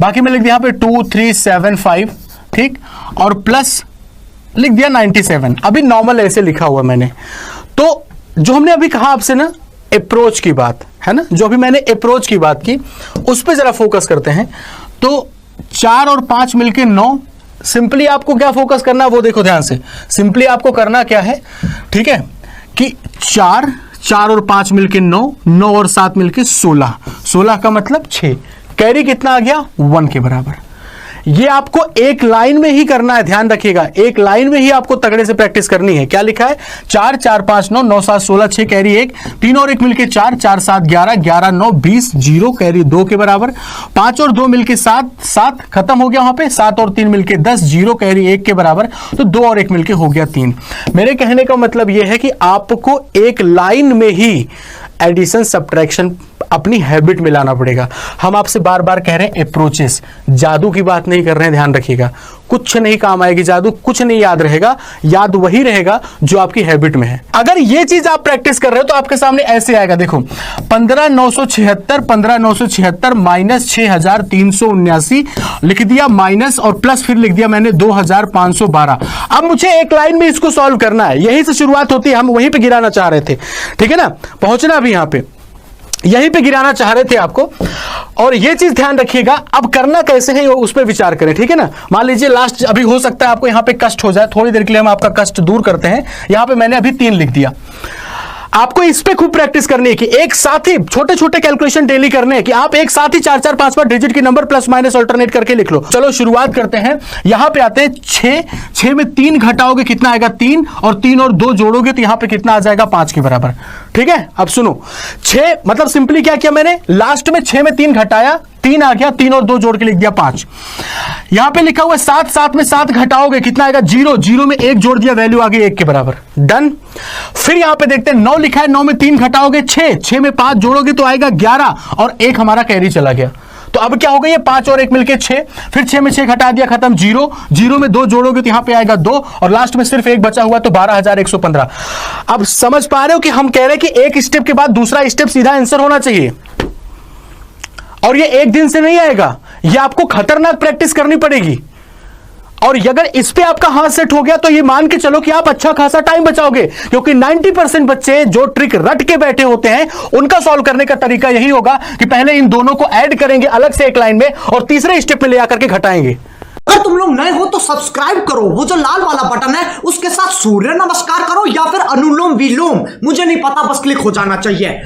बाकी मैं लिख दिया यहाँ पे 2375, ठीक, और प्लस लिख दिया 97। अभी नॉर्मल ऐसे लिखा हुआ मैंने। तो जो हमने अभी कहा आपसे ना अप्रोच की बात है ना, जो अभी मैंने अप्रोच की बात की उस पर जरा फोकस करते हैं। तो 4 और 5 मिलके 9। सिंपली आपको क्या फोकस करना है वो देखो ध्यान से। सिंपली आपको करना क्या है, ठीक है, कि 4 और 5 मिलके 9, 9 और 7 मिलके 16, 16 का मतलब 6। कैरी कितना आ गया? 1 के बराबर। ये आपको एक लाइन में ही करना है, ध्यान रखिएगा, एक लाइन में ही आपको तगड़े से प्रैक्टिस करनी है। क्या लिखा है? 4 4 5 9, 9 7 16, 6 कैरी 1, 3 और 1 मिलके 4, 4 7 11, 11 9 20, 0 कैरी 2 के बराबर। 5 और 2 मिलके 7, 7 खत्म हो गया वहां पे। 7 और 3 मिलके 10, 0 कैरी 1 के बराबर। तो 2 और 1 मिलके हो गया 3। मेरे कहने का मतलब यह है कि आपको एक लाइन में ही एडिशन सब्ट्रैक्शन अपनी हैबिट में लाना पड़ेगा। हम आपसे बार बार कह रहे हैं अप्रोचेस, जादू की बात नहीं कर रहे हैं, ध्यान रखिएगा। कुछ नहीं काम आएगी जादू, कुछ नहीं याद रहेगा, याद वही रहेगा जो आपकी हैबिट में है। अगर ये चीज आप प्रैक्टिस कर रहे हो तो आपके सामने ऐसे आएगा, देखो 15976, 15976 माइनस 6379 लिख दिया, माइनस और प्लस फिर लिख दिया मैंने 2512। अब मुझे एक लाइन में इसको सॉल्व करना है, यहीं से शुरुआत होती है, हम वहीं पे गिराना चाह रहे थे, ठीक है ना, पहुंचना भी यहां पे यहीं पे गिराना चाह रहे थे आपको। और ये चीज ध्यान रखिएगा, अब करना कैसे है उस पर विचार करें, ठीक है ना। मान लीजिए लास्ट अभी हो सकता है आपको यहां पे कष्ट हो जाए, थोड़ी देर के लिए हम आपका कष्ट दूर करते हैं। यहां पे मैंने अभी 3 लिख दिया। आपको इस पे खूब प्रैक्टिस करनी है कि एक साथ ही छोटे छोटे कैलकुलेशन डेली करने हैं, कि आप एक साथ ही 4 4 5 5 डिजिट की नंबर प्लस माइनस अल्टरनेट करके लिख लो। चलो शुरुआत करते हैं। यहां पे आते हैं 6 में 3 घटाओगे कितना आएगा? 3, और 3 और 2 जोड़ोगे तो यहां पे कितना आ जाएगा? 5 के बराबर, ठीक है। अब सुनो, 6 मतलब सिंपली क्या किया मैंने, लास्ट में 6 में 3 घटाया, 3 आ गया, 3 और 2 जोड़ के लिख दिया 5। यहां पे लिखा हुआ है 7, 7 में 7 घटाओगे कितना आएगा? 0, 0 में 1 जोड़ दिया, वैल्यू आ गई 1 के बराबर, डन। फिर यहां पे देखते हैं 9 लिखा है, 9 में 3 घटाओगे 6, 6 में 5 जोड़ोगे तो आएगा 11, और 1 हमारा कैरी चला गया। तो अब क्या हो गया? 5 और 1 मिलके 6, फिर 6 में 6 घटा दिया, खत्म। 0, 0 में 2 जोड़ोगे तो यहां पे आएगा 2, और लास्ट में सिर्फ 1 बचा हुआ तो 12115। अब समझ पा रहे हो कि हम कह रहे हैं कि एक स्टेप के बाद दूसरा स्टेप सीधा आंसर होना चाहिए, और ये एक दिन से नहीं आएगा, ये आपको खतरनाक प्रैक्टिस करनी पड़ेगी। और अगर इस पे आपका हाथ सेट हो गया तो ये मान के चलो कि आप अच्छा खासा टाइम बचाओगे, क्योंकि 90% बच्चे जो ट्रिक रट के बैठे होते हैं उनका सॉल्व करने का तरीका यही होगा कि पहले इन दोनों को ऐड करेंगे अलग से एक लाइन में, और तीसरे स्टेप में ले आकर के घटाएंगे। अगर तुम लोग नए हो तो सब्सक्राइब करो, वो जो लाल वाला बटन है उसके साथ सूर्य नमस्कार करो, या फिर अनुलोम विलोम, मुझे नहीं पता, बस क्लिक हो जाना चाहिए।